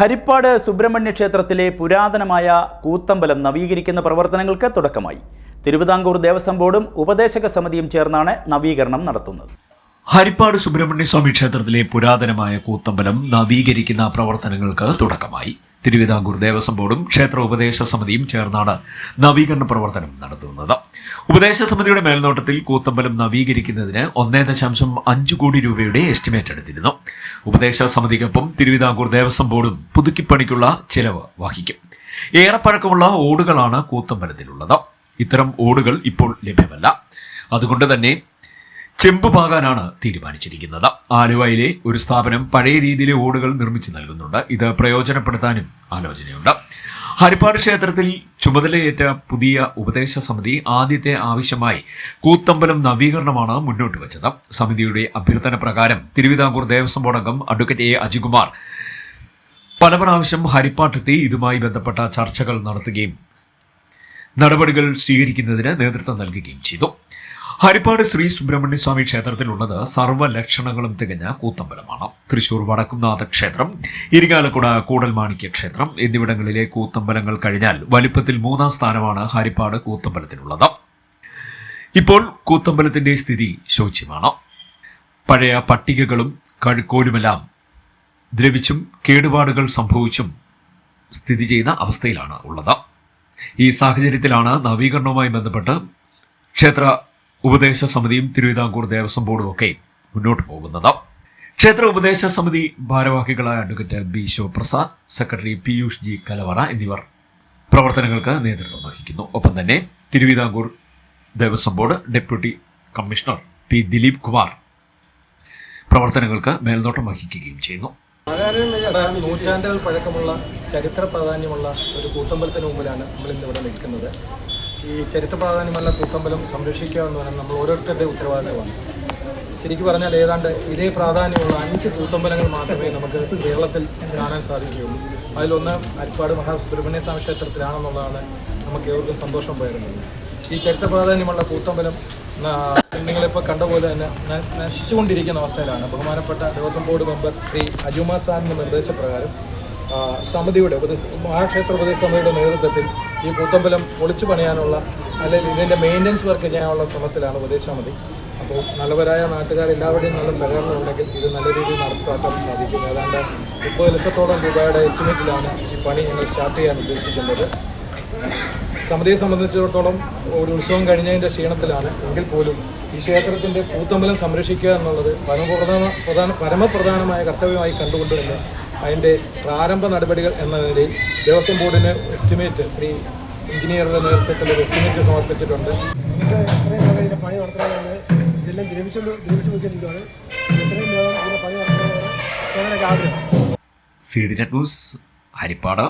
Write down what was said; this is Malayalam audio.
ഹരിപ്പാട് സുബ്രഹ്മണ്യ ക്ഷേത്രത്തിലെ പുരാതനമായ കൂത്തമ്പലം നവീകരിക്കുന്ന പ്രവർത്തനങ്ങൾക്ക് തുടക്കമായി. തിരുവിതാംകൂർ ദേവസ്വം ബോർഡും ഉപദേശക സമിതിയും ചേർന്നാണ് നവീകരണം നടത്തുന്നത്. ഹരിപ്പാട് സുബ്രഹ്മണ്യ സ്വാമി ക്ഷേത്രത്തിലെ പുരാതനമായ കൂത്തമ്പലം നവീകരിക്കുന്ന പ്രവർത്തനങ്ങൾക്ക് തുടക്കമായി. തിരുവിതാംകൂർ ദേവസ്വം ബോർഡും ക്ഷേത്ര ഉപദേശ സമിതിയും ചേർന്നാണ് നവീകരണ പ്രവർത്തനം നടത്തുന്നത്. ഉപദേശ സമിതിയുടെ മേൽനോട്ടത്തിൽ കൂത്തമ്പലം നവീകരിക്കുന്നതിന് 1.5 കോടി രൂപയുടെ എസ്റ്റിമേറ്റ് എടുത്തിരുന്നു. ഉപദേശ സമിതിക്കൊപ്പം തിരുവിതാംകൂർ ദേവസ്വം ബോർഡും പുതുക്കിപ്പണിക്കുള്ള ചെലവ് വഹിക്കും. ഏറെ പഴക്കമുള്ള ഓടുകളാണ് കൂത്തമ്പലത്തിലുള്ളത്. ഇത്തരം ഓടുകൾ ഇപ്പോൾ ലഭ്യമല്ല. അതുകൊണ്ട് തന്നെ ചെമ്പുപാകാനാണ് തീരുമാനിച്ചിരിക്കുന്നത്. ആലുവയിലെ ഒരു സ്ഥാപനം പഴയ രീതിയിലെ ഓടുകൾ നിർമ്മിച്ചു നൽകുന്നുണ്ട്. ഇത് പ്രയോജനപ്പെടുത്താനും ആലോചനയുണ്ട്. ഹരിപ്പാട് ക്ഷേത്രത്തിൽ ചുമതലയേറ്റ പുതിയ ഉപദേശ സമിതി ആദ്യത്തെ ആവശ്യമായി കൂത്തമ്പലം നവീകരണമാണ് മുന്നോട്ട് വെച്ചത്. സമിതിയുടെ അഭ്യർത്ഥന പ്രകാരം തിരുവിതാംകൂർ ദേവസ്വം ബോർഡ് അംഗം അഡ്വക്കേറ്റ് എ അജികുമാർ പല പ്രാവശ്യം ഹരിപ്പാട്ടെത്തി ഇതുമായി ബന്ധപ്പെട്ട ചർച്ചകൾ നടത്തുകയും നടപടികൾ സ്വീകരിക്കുന്നതിന് നേതൃത്വം നൽകുകയും ചെയ്തു. ഹരിപ്പാട് ശ്രീ സുബ്രഹ്മണ്യ സ്വാമി ക്ഷേത്രത്തിലുള്ളത് സർവ്വലക്ഷണങ്ങളും തികഞ്ഞ കൂത്തമ്പലമാണ്. തൃശൂർ വടക്കുംനാഥ ക്ഷേത്രം, ഇരിങ്ങാലക്കുട കൂടൽമാണിക്യ ക്ഷേത്രം എന്നിവിടങ്ങളിലെ കൂത്തമ്പലങ്ങൾ കഴിഞ്ഞാൽ വലിപ്പത്തിൽ 3ാം സ്ഥാനമാണ് ഹരിപ്പാട് കൂത്തമ്പലത്തിനുള്ളത്. ഇപ്പോൾ കൂത്തമ്പലത്തിന്റെ സ്ഥിതി ശോച്യമാണ്. പഴയ പട്ടികകളും കഴുക്കോലുമെല്ലാം ദ്രവിച്ചും കേടുപാടുകൾ സംഭവിച്ചും സ്ഥിതി ചെയ്യുന്ന അവസ്ഥയിലാണ് ഉള്ളത്. ഈ സാഹചര്യത്തിലാണ് നവീകരണവുമായി ബന്ധപ്പെട്ട് ക്ഷേത്ര ഉപദേശ സമിതിയും തിരുവിതാംകൂർ ദേവസ്വം ബോർഡും ഒക്കെ മുന്നോട്ട് പോകുന്നത്. ക്ഷേത്ര ഉപദേശ സമിതി ഭാരവാഹികളായ advocate B Sivaprasad, secretary Piyush G Kalavara എന്നിവർ പ്രവർത്തനങ്ങൾക്ക് നേതൃത്വം വഹിക്കുന്നു. ഒപ്പം തന്നെ Thiruvithamkoor Devaswom board deputy commissioner P Dileep Kumar പ്രവർത്തനങ്ങൾക്ക് മേൽനോട്ടം വഹിക്കുകയും ചെയ്യുന്നു. നൂറ്റാണ്ടുകൾ പഴക്കമുള്ള ചരിത്ര പ്രാധാന്യമുള്ള ഒരു കൂത്തമ്പലത്തിന് മുമ്പിലാണ് നമ്മൾ ഇന്നിവിടെ നിൽക്കുന്നത്. ഈ ചരിത്ര പ്രാധാന്യമുള്ള കൂത്തമ്പലം സംരക്ഷിക്കുക എന്ന് പറഞ്ഞാൽ നമ്മൾ ഓരോരുത്തരുടെ ഉത്തരവാദിത്തമാണ്. ശരിക്കും പറഞ്ഞാൽ ഏതാണ്ട് ഇതേ പ്രാധാന്യമുള്ള 5 കൂത്തമ്പലങ്ങൾ മാത്രമേ നമുക്ക് കേരളത്തിൽ കാണാൻ സാധിക്കുകയുള്ളൂ. അതിലൊന്ന് ഹരിപ്പാട് മഹാസുബ്രഹ്മണ്യ സ്വാമി ക്ഷേത്രത്തിലാണെന്നുള്ളതാണ് നമുക്ക് ഏവർക്കും സന്തോഷം പകരുന്നത്. ഈ ചരിത്ര പ്രാധാന്യമുള്ള കൂത്തമ്പലം നിങ്ങളിപ്പോൾ കണ്ട പോലെ തന്നെ നശിച്ചുകൊണ്ടിരിക്കുന്ന അവസ്ഥയിലാണ്. ബഹുമാനപ്പെട്ട ദേവസ്വം ബോർഡ് മെമ്പർ ശ്രീ അജുമാർ സാറിൻ്റെ നിർദ്ദേശപ്രകാരം സമിതിയുടെ മഹാക്ഷേത്ര ഉപദേശ സമിതിയുടെ നേതൃത്വത്തിൽ ഈ കൂത്തമ്പലം പൊളിച്ചു പണിയാനുള്ള അല്ലെങ്കിൽ ഇതിൻ്റെ മെയിൻ്റനൻസ് വർക്ക് ചെയ്യാനുള്ള ശ്രമത്തിലാണ് ഉപദേശ സമിതി. അപ്പോൾ നല്ലവരായ നാട്ടുകാരെല്ലാവരുടെയും നല്ല സഹകരണം ഉണ്ടെങ്കിൽ ഇത് നല്ല രീതിയിൽ നടപ്പാക്കാൻ സാധിക്കും. ഏതാണ്ട് 30 ലക്ഷത്തോളം രൂപയുടെ എസ്റ്റിമേറ്റിലാണ് ഈ പണി ഞങ്ങൾ സ്റ്റാർട്ട് ചെയ്യാൻ ഉദ്ദേശിക്കുന്നത്. സമിതിയെ സംബന്ധിച്ചിടത്തോളം ഒരു ഉത്സവം കഴിഞ്ഞതിൻ്റെ ക്ഷീണത്തിലാണ്. എങ്കിൽ പോലും ഈ ക്ഷേത്രത്തിൻ്റെ കൂത്തമ്പലം സംരക്ഷിക്കുക എന്നുള്ളത് പരമപ്രധാനമായ കർത്തവ്യമായി കണ്ടുകൊണ്ട് തന്നെ അതിൻ്റെ പ്രാരംഭ നടപടികൾ എന്ന നിലയിൽ ദേവസ്വം ബോർഡിന് എസ്റ്റിമേറ്റ് ശ്രീ എഞ്ചിനീയറുടെ നേതൃത്വത്തിൽ ഒരു എസ്റ്റിമേറ്റ് സമർപ്പിച്ചിട്ടുണ്ട്. പണി നടത്തുന്നതാണ് ഇതെല്ലാം ദ്രവിച്ചു വയ്ക്കുന്നതാണ്. എത്രയും വേഗം ഇതിൻ്റെ പണി നടത്തുന്നതാണ് ഞങ്ങളുടെ ആഗ്രഹം. CDNet news Harippad.